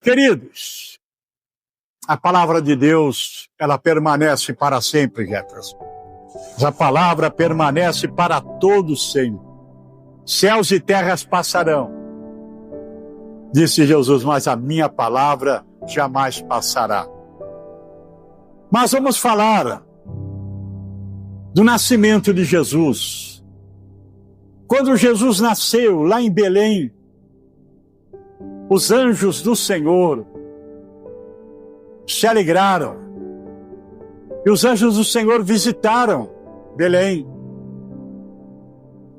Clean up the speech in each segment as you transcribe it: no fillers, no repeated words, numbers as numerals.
Queridos, a palavra de Deus, ela permanece para sempre, Jefferson. A palavra permanece para todos sempre. Céus e terras passarão, disse Jesus, mas a minha palavra jamais passará. Mas vamos falar do nascimento de Jesus. Quando Jesus nasceu lá em Belém, os anjos do Senhor se alegraram. E os anjos do Senhor visitaram Belém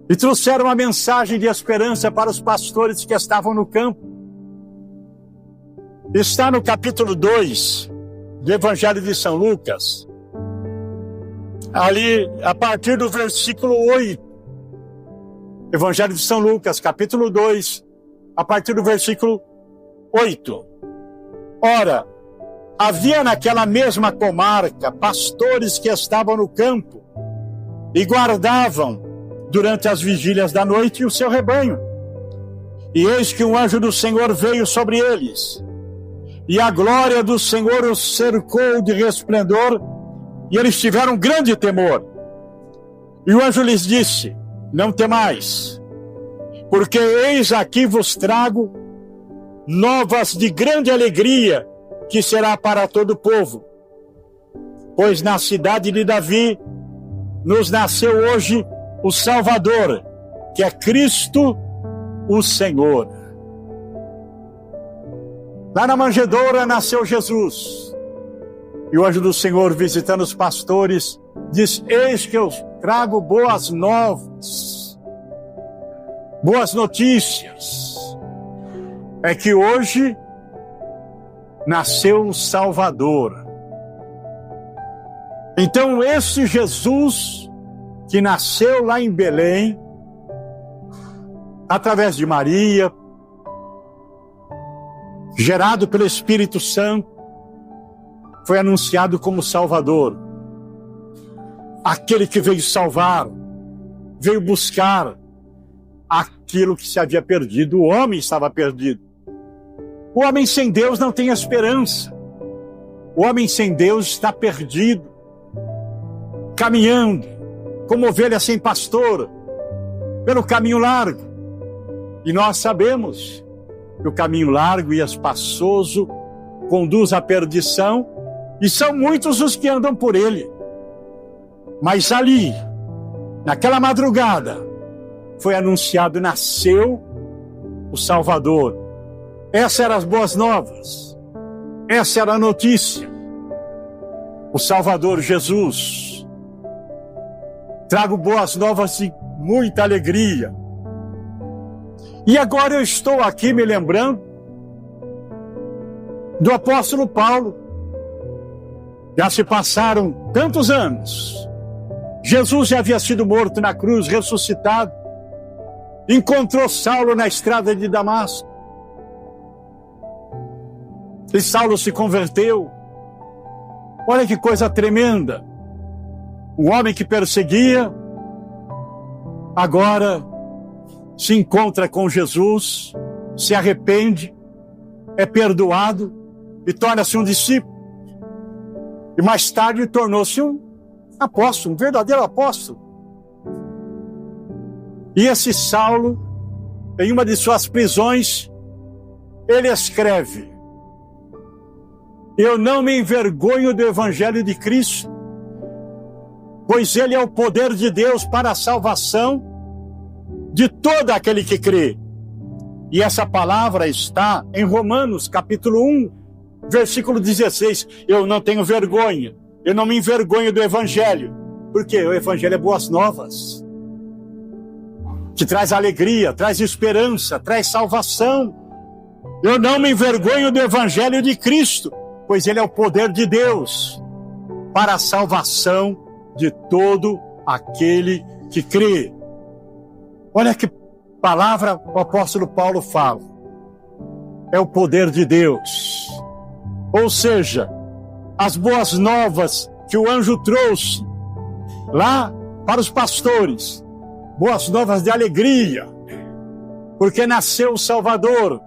e trouxeram uma mensagem de esperança para os pastores que estavam no campo. Está no capítulo 2 do Evangelho de São Lucas, ali a partir do versículo 8. Evangelho de São Lucas, capítulo 2, a partir do versículo 8. Ora, havia naquela mesma comarca pastores que estavam no campo e guardavam durante as vigílias da noite o seu rebanho. E eis que um anjo do Senhor veio sobre eles, e a glória do Senhor os cercou de resplendor, e eles tiveram grande temor. E o anjo lhes disse: não temais, porque eis aqui vos trago novas de grande alegria, que será para todo o povo. Pois na cidade de Davi nos nasceu hoje o Salvador, que é Cristo o Senhor. Lá na manjedoura nasceu Jesus. E o anjo do Senhor, visitando os pastores, diz: eis que eu trago boas novas, boas notícias. É que hoje nasceu o Salvador. Então esse Jesus que nasceu lá em Belém, através de Maria, gerado pelo Espírito Santo, foi anunciado como Salvador. Aquele que veio salvar, veio buscar aquilo que se havia perdido. O homem estava perdido. O homem sem Deus não tem esperança. O homem sem Deus está perdido, caminhando como ovelha sem pastor, pelo caminho largo. E nós sabemos que o caminho largo e espaçoso conduz à perdição, e são muitos os que andam por ele. Mas ali, naquela madrugada, foi anunciado, nasceu o Salvador. Essas eram as boas novas. Essa era a notícia. O Salvador Jesus. Trago boas novas de muita alegria. E agora eu estou aqui me lembrando do apóstolo Paulo. Já se passaram tantos anos. Jesus já havia sido morto na cruz, ressuscitado. Encontrou Saulo na estrada de Damasco. E Saulo se converteu. Olha que coisa tremenda. Um homem que perseguia, agora se encontra com Jesus, se arrepende, é perdoado e torna-se um discípulo. E mais tarde tornou-se um apóstolo, um verdadeiro apóstolo. E esse Saulo, em uma de suas prisões, ele escreve: eu não me envergonho do Evangelho de Cristo, pois ele é o poder de Deus para a salvação de todo aquele que crê. E essa palavra está em Romanos, capítulo 1, versículo 16. Eu não tenho vergonha, eu não me envergonho do Evangelho, porque o Evangelho é boas novas, que traz alegria, traz esperança, traz salvação. Eu não me envergonho do Evangelho de Cristo, pois ele é o poder de Deus para a salvação de todo aquele que crê. Olha que palavra o apóstolo Paulo fala. É o poder de Deus. Ou seja, as boas novas que o anjo trouxe lá para os pastores, boas novas de alegria, porque nasceu o Salvador.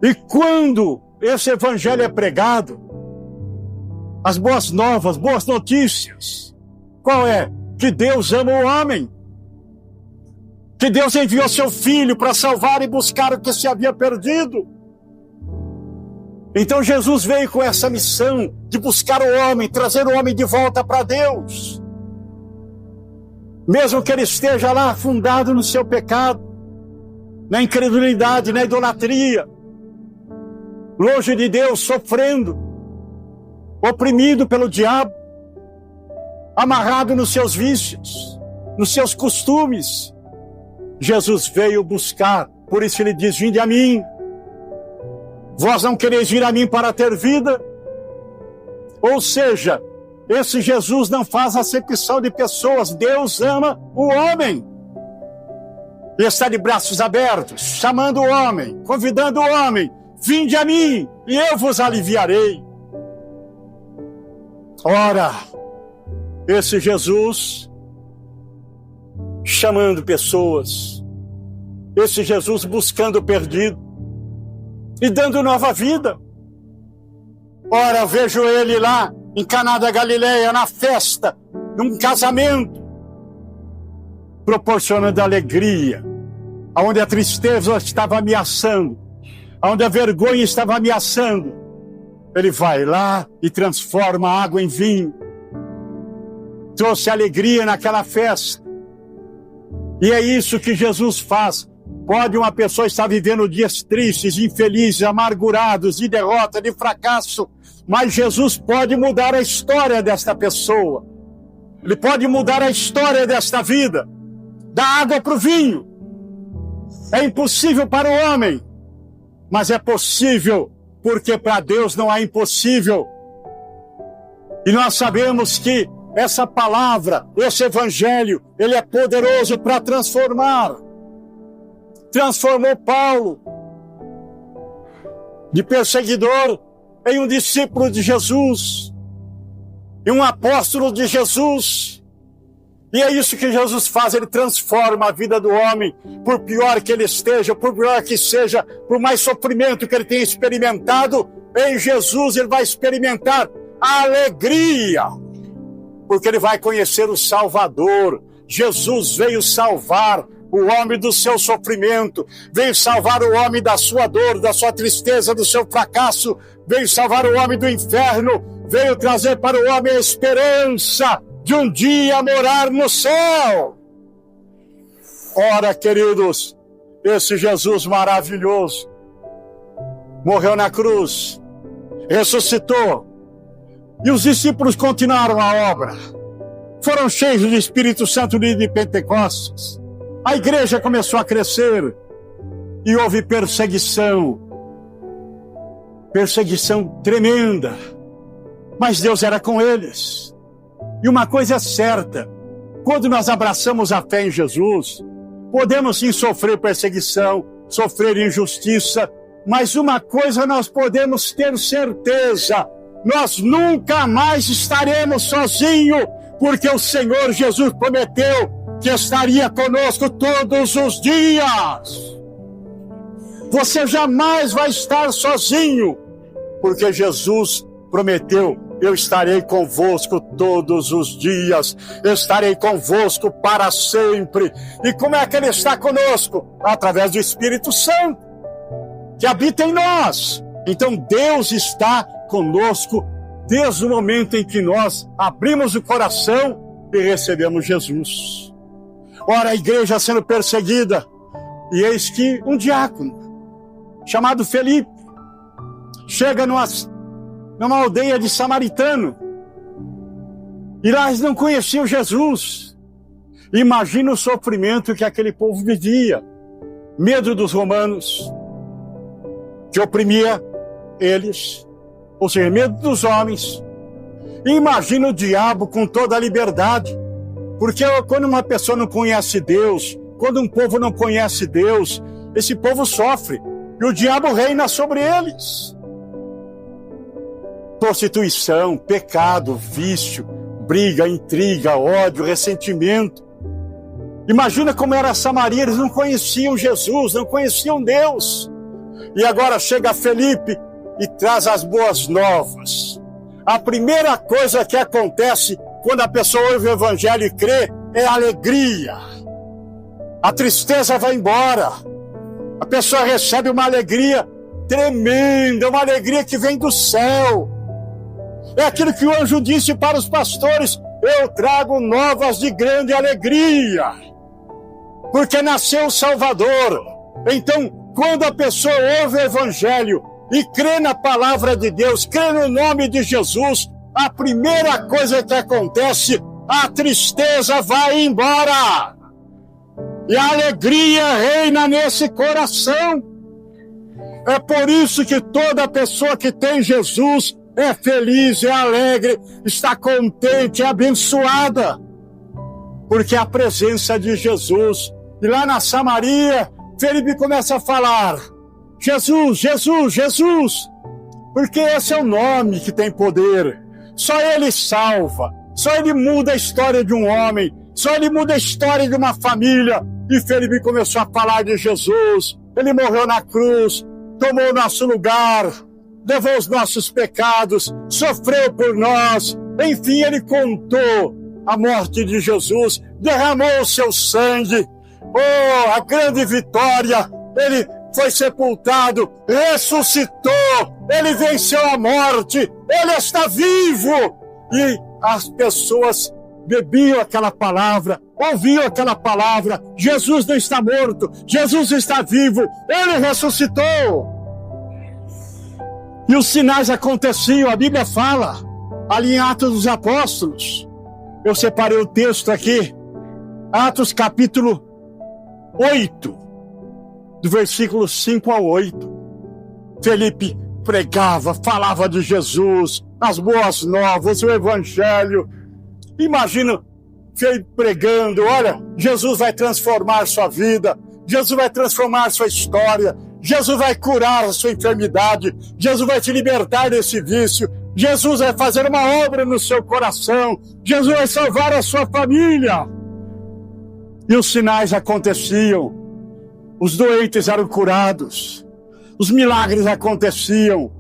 E quando esse evangelho é pregado, as boas novas, boas notícias, qual é? Que Deus ama o homem. Que Deus enviou seu Filho para salvar e buscar o que se havia perdido. Então Jesus veio com essa missão de buscar o homem, trazer o homem de volta para Deus. Mesmo que ele esteja lá afundado no seu pecado, na incredulidade, na idolatria, longe de Deus, sofrendo, oprimido pelo diabo, amarrado nos seus vícios, nos seus costumes, Jesus veio buscar. Por isso ele diz: vinde a mim. Vós não quereis vir a mim para ter vida? Ou seja, esse Jesus não faz acepção de pessoas. Deus ama o homem. E está de braços abertos, chamando o homem, convidando o homem: vinde a mim e eu vos aliviarei. Ora, esse Jesus chamando pessoas, esse Jesus buscando o perdido e dando nova vida. Ora, vejo ele lá em Caná da Galileia, na festa, num casamento, proporcionando alegria, onde a tristeza estava ameaçando, onde a vergonha estava ameaçando. Ele vai lá e transforma a água em vinho. Trouxe alegria naquela festa. E é isso que Jesus faz. Pode uma pessoa estar vivendo dias tristes, infelizes, amargurados, de derrota, de fracasso, mas Jesus pode mudar a história desta pessoa. Ele pode mudar a história desta vida, da água para o vinho. É impossível para o homem, mas é possível, porque para Deus não há impossível. E nós sabemos que essa palavra, esse evangelho, ele é poderoso para transformar. Transformou Paulo, de perseguidor, em um discípulo de Jesus, em um apóstolo de Jesus. E é isso que Jesus faz, ele transforma a vida do homem, por pior que ele esteja, por pior que seja, por mais sofrimento que ele tenha experimentado, em Jesus ele vai experimentar a alegria, porque ele vai conhecer o Salvador. Jesus veio salvar o homem do seu sofrimento, veio salvar o homem da sua dor, da sua tristeza, do seu fracasso, veio salvar o homem do inferno, veio trazer para o homem a esperança de um dia morar no céu. Ora, queridos, esse Jesus maravilhoso morreu na cruz, ressuscitou, e os discípulos continuaram a obra. Foram cheios do Espírito Santo no dia de Pentecostes. A igreja começou a crescer e houve perseguição tremenda, mas Deus era com eles. E uma coisa é certa: quando nós abraçamos a fé em Jesus, podemos sim sofrer perseguição, sofrer injustiça, mas uma coisa nós podemos ter certeza: nós nunca mais estaremos sozinhos, porque o Senhor Jesus prometeu que estaria conosco todos os dias. Você jamais vai estar sozinho, porque Jesus prometeu: eu estarei convosco todos os dias, estarei convosco para sempre. E como é que ele está conosco? Através do Espírito Santo, que habita em nós. Então Deus está conosco desde o momento em que nós abrimos o coração e recebemos Jesus. Ora, a igreja sendo perseguida, e eis que um diácono, chamado Felipe, chega numa aldeia de samaritano, e lá eles não conheciam Jesus. Imagina o sofrimento que aquele povo vivia, medo dos romanos, que oprimia eles, ou seja, medo dos homens. E imagina o diabo com toda a liberdade, porque quando uma pessoa não conhece Deus, quando um povo não conhece Deus, esse povo sofre, e o diabo reina sobre eles. Prostituição, pecado, vício, briga, intriga, ódio, ressentimento. Imagina como era Samaria, eles não conheciam Jesus, não conheciam Deus. E agora chega Felipe e traz as boas novas. A primeira coisa que acontece quando a pessoa ouve o evangelho e crê é alegria. A tristeza vai embora. A pessoa recebe uma alegria tremenda, uma alegria que vem do céu. É aquilo que o anjo disse para os pastores: eu trago novas de grande alegria, porque nasceu o Salvador. Então, quando a pessoa ouve o evangelho e crê na palavra de Deus, crê no nome de Jesus, a primeira coisa que acontece, a tristeza vai embora. E a alegria reina nesse coração. É por isso que toda pessoa que tem Jesus é feliz, é alegre, está contente, é abençoada. Porque a presença de Jesus. E lá na Samaria, Felipe começa a falar: Jesus, Jesus, Jesus. Porque esse é o nome que tem poder. Só Ele salva. Só Ele muda a história de um homem. Só Ele muda a história de uma família. E Felipe começou a falar de Jesus. Ele morreu na cruz, tomou o nosso lugar, levou os nossos pecados, sofreu por nós. Enfim, ele contou a morte de Jesus, derramou o seu sangue. Oh, a grande vitória! Ele foi sepultado, ressuscitou, ele venceu a morte, ele está vivo! E as pessoas bebiam aquela palavra, ouviam aquela palavra: Jesus não está morto, Jesus está vivo, ele ressuscitou. E os sinais aconteciam, a Bíblia fala, ali em Atos dos Apóstolos. Eu separei o texto aqui, Atos capítulo 8, do versículo 5 ao 8. Felipe pregava, falava de Jesus, as boas novas, o evangelho. Imagina Felipe pregando: olha, Jesus vai transformar sua vida, Jesus vai transformar sua história, Jesus vai curar a sua enfermidade, Jesus vai te libertar desse vício, Jesus vai fazer uma obra no seu coração, Jesus vai salvar a sua família. E os sinais aconteciam, os doentes eram curados, os milagres aconteciam,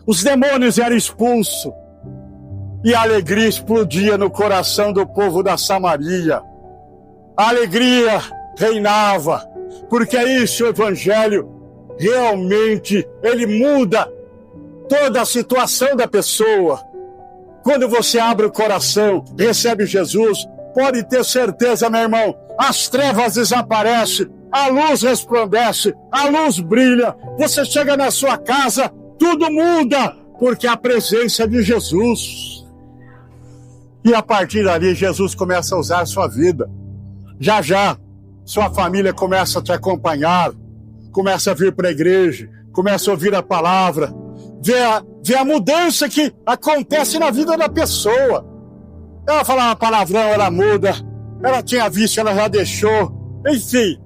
os demônios eram expulsos, e a alegria explodia no coração do povo da Samaria. A alegria reinava, porque é isso, o evangelho realmente, ele muda toda a situação da pessoa. Quando você abre o coração, recebe Jesus, pode ter certeza, meu irmão, as trevas desaparecem, a luz resplandece, a luz brilha, você chega na sua casa, tudo muda, porque a presença de Jesus. E a partir dali, Jesus começa a usar a sua vida. Já já, sua família começa a te acompanhar, começa a vir para a igreja, começa a ouvir a palavra, vê a mudança que acontece na vida da pessoa. Ela falava palavrão, ela muda, ela tinha vício, ela já deixou. Enfim,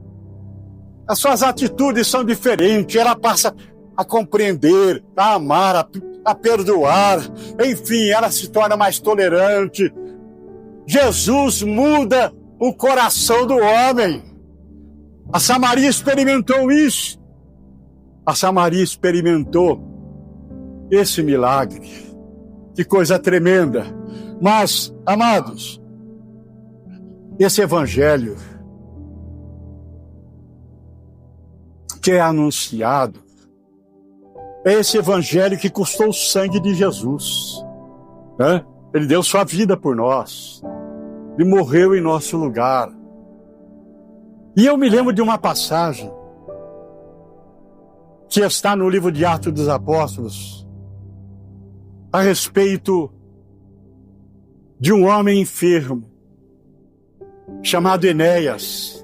as suas atitudes são diferentes, ela passa a compreender, a amar, a perdoar. Enfim, ela se torna mais tolerante. Jesus muda o coração do homem. A Samaria experimentou isso. A Samaria experimentou esse milagre. Que coisa tremenda. Mas, amados, esse evangelho que é anunciado é esse evangelho que custou o sangue de Jesus, né? Ele deu sua vida por nós. Ele morreu em nosso lugar. E eu me lembro de uma passagem que está no livro de Atos dos Apóstolos a respeito de um homem enfermo chamado Enéas.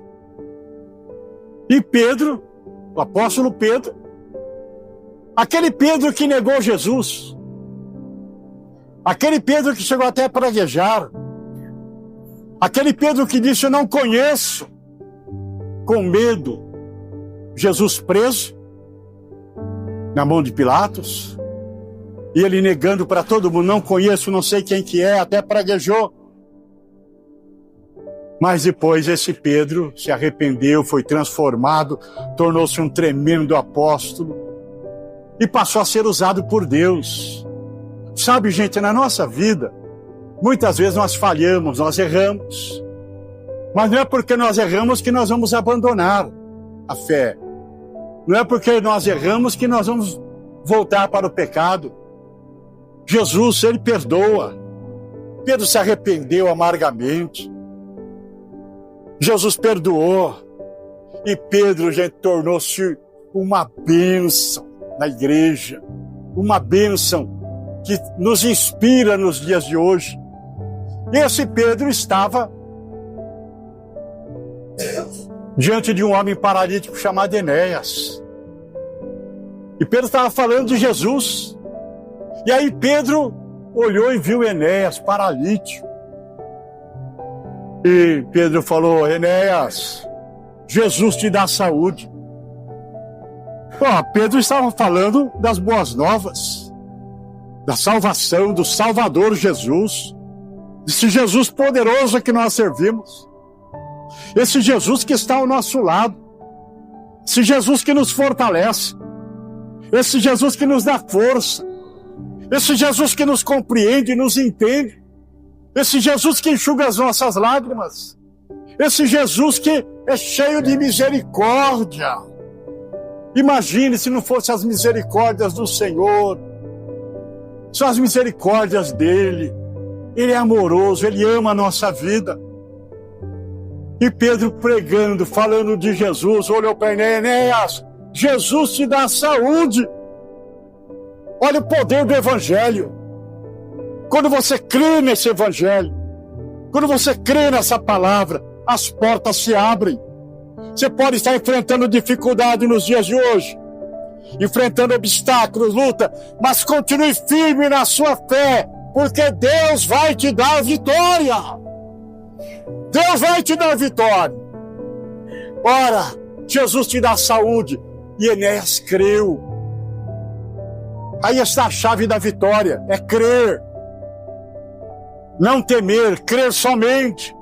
E Pedro, o apóstolo Pedro, aquele Pedro que negou Jesus, aquele Pedro que chegou até a praguejar, aquele Pedro que disse: eu não conheço, com medo, Jesus preso na mão de Pilatos, e ele negando para todo mundo: não conheço, não sei quem que é, até praguejou. Mas depois esse Pedro se arrependeu, foi transformado, tornou-se um tremendo apóstolo e passou a ser usado por Deus. Sabe, gente, na nossa vida, muitas vezes nós falhamos, nós erramos. Mas não é porque nós erramos que nós vamos abandonar a fé. Não é porque nós erramos que nós vamos voltar para o pecado. Jesus, ele perdoa. Pedro se arrependeu amargamente. Jesus perdoou. E Pedro, gente, tornou-se uma bênção na igreja. Uma bênção que nos inspira nos dias de hoje. E esse Pedro estava diante de um homem paralítico chamado Enéas. E Pedro estava falando de Jesus. E aí Pedro olhou e viu Enéas paralítico. E Pedro falou: Enéas, Jesus te dá saúde. Pedro estava falando das boas novas, da salvação, do Salvador Jesus, desse Jesus poderoso que nós servimos, esse Jesus que está ao nosso lado, esse Jesus que nos fortalece, esse Jesus que nos dá força, esse Jesus que nos compreende e nos entende, esse Jesus que enxuga as nossas lágrimas, esse Jesus que é cheio de misericórdia. Imagine se não fossem as misericórdias do Senhor, são as misericórdias dele. Ele é amoroso, ele ama a nossa vida. E Pedro pregando, falando de Jesus, olhou para Enéas: Jesus te dá saúde. Olha o poder do Evangelho. Quando você crê nesse Evangelho, quando você crê nessa palavra, as portas se abrem. Você pode estar enfrentando dificuldade nos dias de hoje, enfrentando obstáculos, luta, mas continue firme na sua fé, porque Deus vai te dar vitória. Deus vai te dar vitória. Ora, Jesus te dá saúde. E Enéas creu. Aí está a chave da vitória, é crer. Não temer, crer somente.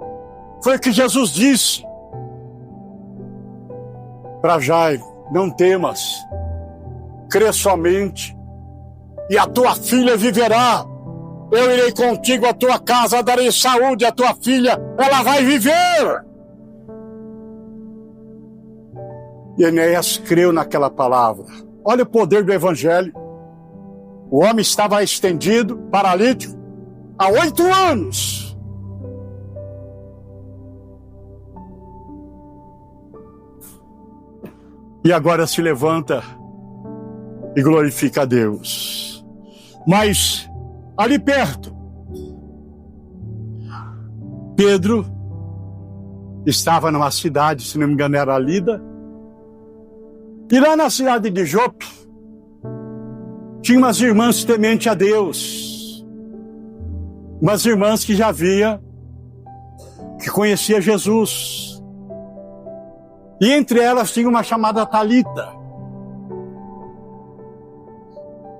Foi o que Jesus disse para Jairo: não temas, crê somente, e a tua filha viverá. Eu irei contigo à tua casa, darei saúde à tua filha, ela vai viver. E Enéas creu naquela palavra. Olha o poder do Evangelho. O homem estava estendido, paralítico, há 8 anos. E agora se levanta e glorifica a Deus. Mas ali perto, Pedro estava numa cidade, se não me engano era Lida, e lá na cidade de Jope tinha umas irmãs tementes a Deus, umas irmãs que já que conhecia Jesus, e entre elas tinha uma chamada Talita,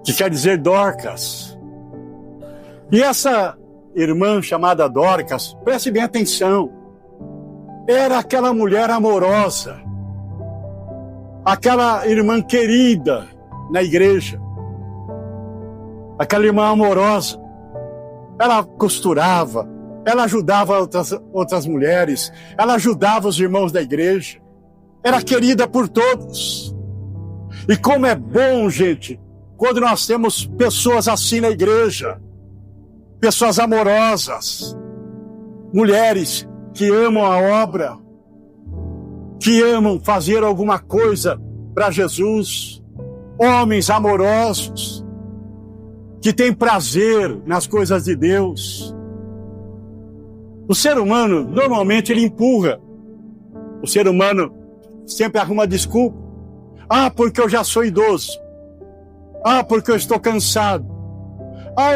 que quer dizer Dorcas. E essa irmã chamada Dorcas, preste bem atenção, era aquela mulher amorosa, aquela irmã querida na igreja, aquela irmã amorosa. Ela costurava, ela ajudava outras mulheres, ela ajudava os irmãos da igreja, era querida por todos. E como é bom, gente, quando nós temos pessoas assim na igreja, pessoas amorosas, mulheres que amam a obra, que amam fazer alguma coisa para Jesus, homens amorosos, que têm prazer nas coisas de Deus. O ser humano, normalmente, ele empurra. O ser humano sempre arruma desculpa. Porque eu já sou idoso. Porque eu estou cansado.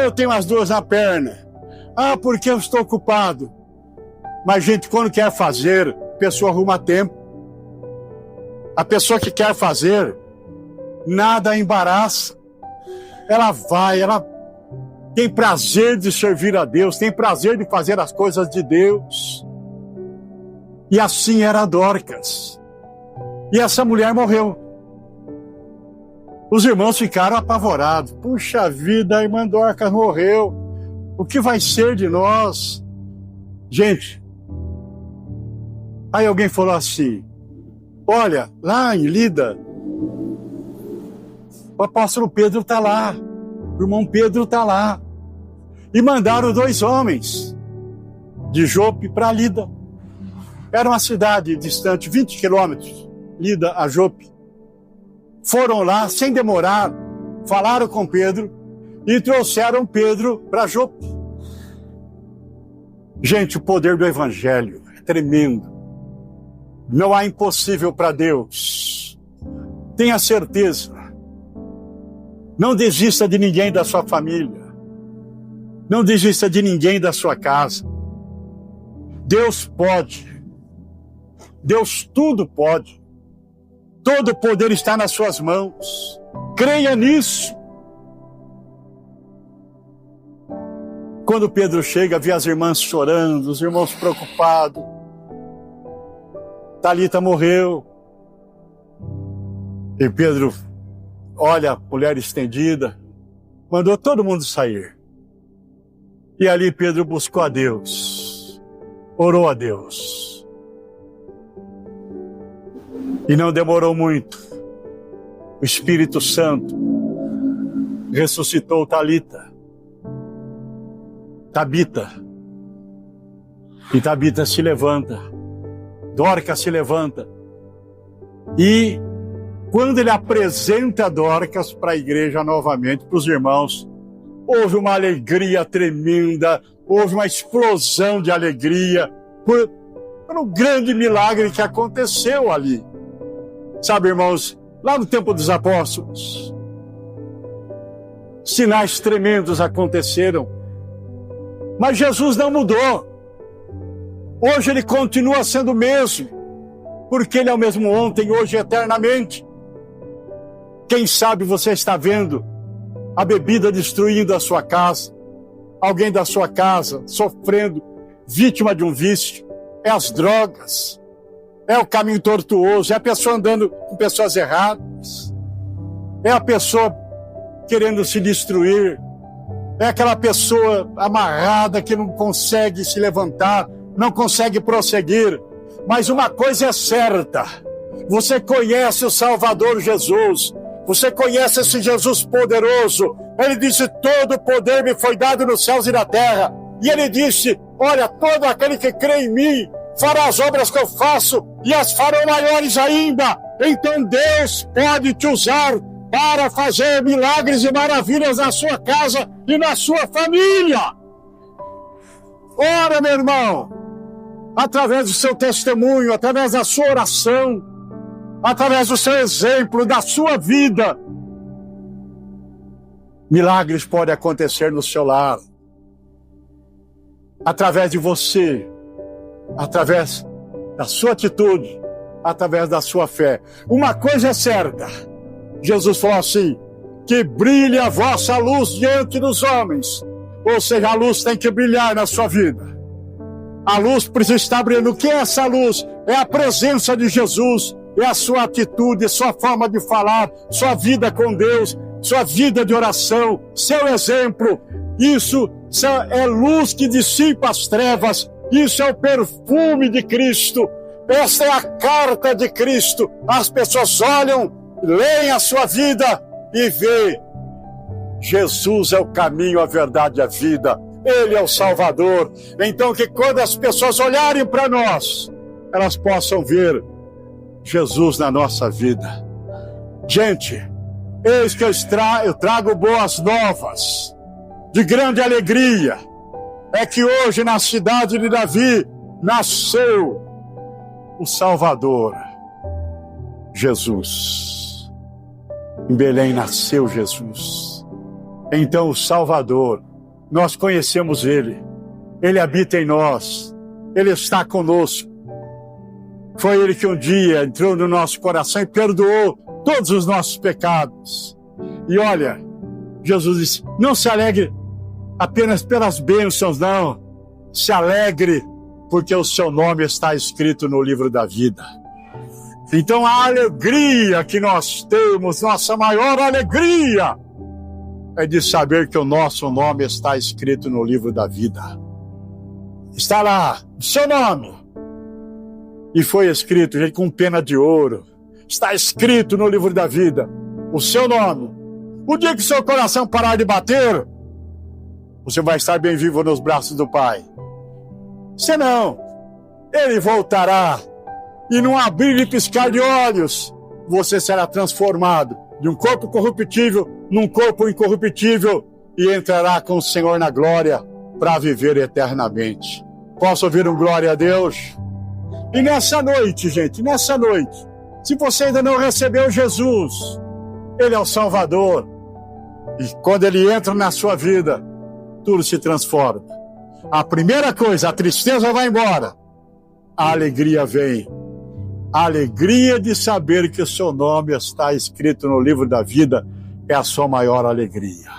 Eu tenho as dores na perna. Porque eu estou ocupado. Mas, gente, quando quer fazer, a pessoa arruma tempo. A pessoa que quer fazer, nada a embaraça. Ela vai, ela tem prazer de servir a Deus, tem prazer de fazer as coisas de Deus. E assim era Dorcas. E essa mulher morreu. Os irmãos ficaram apavorados. Puxa vida, a irmã Dorcas morreu. O que vai ser de nós? Gente, aí alguém falou assim, olha, lá em Lida, o apóstolo Pedro está lá, o irmão Pedro está lá. E mandaram 2 homens de Jope para Lida. Era uma cidade distante, 20 quilômetros, Lida a Jope. Foram lá, sem demorar, falaram com Pedro e trouxeram Pedro para Jope. Gente, o poder do Evangelho é tremendo. Não há impossível para Deus. Tenha certeza. Não desista de ninguém da sua família. Não desista de ninguém da sua casa. Deus pode. Deus tudo pode. Todo o poder está nas suas mãos. Creia nisso. Quando Pedro chega, vê as irmãs chorando, os irmãos preocupados. Talita morreu. E Pedro olha a mulher estendida, mandou todo mundo sair. E ali Pedro buscou a Deus, orou a Deus. E não demorou muito. O Espírito Santo ressuscitou Tabita. E Tabita se levanta. Dorcas se levanta. E quando ele apresenta Dorcas para a igreja novamente, para os irmãos, houve uma alegria tremenda, houve uma explosão de alegria por um grande milagre que aconteceu ali. Sabe, irmãos, lá no tempo dos apóstolos, sinais tremendos aconteceram, mas Jesus não mudou. Hoje ele continua sendo o mesmo, porque ele é o mesmo ontem, hoje e eternamente. Quem sabe você está vendo a bebida destruindo a sua casa, alguém da sua casa sofrendo, vítima de um vício, é as drogas, é o caminho tortuoso, é a pessoa andando com pessoas erradas, é a pessoa querendo se destruir, é aquela pessoa amarrada que não consegue se levantar, não consegue prosseguir. Mas uma coisa é certa, você conhece o Salvador Jesus, você conhece esse Jesus poderoso. Ele disse, todo poder me foi dado nos céus e na terra. E ele disse, olha, todo aquele que crê em mim fará as obras que eu faço e as farão maiores ainda. Então Deus pode te usar para fazer milagres e maravilhas na sua casa e na sua família. Ora, meu irmão, através do seu testemunho, através da sua oração, através do seu exemplo, da sua vida, milagres podem acontecer no seu lar. Através de você, através da sua atitude, através da sua fé. Uma coisa é certa, Jesus falou assim, que brilhe a vossa luz diante dos homens. Ou seja, a luz tem que brilhar na sua vida. A luz precisa estar brilhando. O que é essa luz? É a presença de Jesus, é a sua atitude, sua forma de falar, sua vida com Deus, sua vida de oração, seu exemplo. Isso é luz que dissipa as trevas, isso é o perfume de Cristo, esta é a carta de Cristo. As pessoas olham, leem a sua vida e vê, Jesus é o caminho, a verdade e a vida. Ele é o Salvador. Então que quando as pessoas olharem para nós, elas possam ver Jesus na nossa vida. Gente, eis que eu trago boas novas, de grande alegria. É que hoje na cidade de Davi nasceu o Salvador, Jesus. Em Belém nasceu Jesus. Então o Salvador, nós conhecemos Ele. Ele habita em nós. Ele está conosco. Foi Ele que um dia entrou no nosso coração e perdoou todos os nossos pecados. E olha, Jesus disse, não se alegre apenas pelas bênçãos, não. Se alegre porque o seu nome está escrito no livro da vida. Então a alegria que nós temos, nossa maior alegria, é de saber que o nosso nome está escrito no livro da vida. Está lá, o seu nome. E foi escrito, gente, com pena de ouro. Está escrito no livro da vida, o seu nome. O dia que seu coração parar de bater, você vai estar bem vivo nos braços do Pai. Senão, Ele voltará e num abrir e piscar de olhos, você será transformado de um corpo corruptível num corpo incorruptível e entrará com o Senhor na glória para viver eternamente. Posso ouvir um glória a Deus? E nessa noite, gente, nessa noite, se você ainda não recebeu Jesus, Ele é o Salvador. E quando Ele entra na sua vida, tudo se transforma. A primeira coisa, a tristeza vai embora. A alegria vem. A alegria de saber que o seu nome está escrito no livro da vida é a sua maior alegria.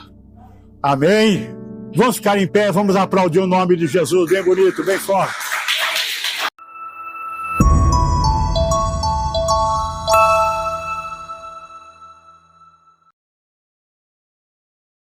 Amém? Vamos ficar em pé, vamos aplaudir o nome de Jesus, bem bonito, bem forte.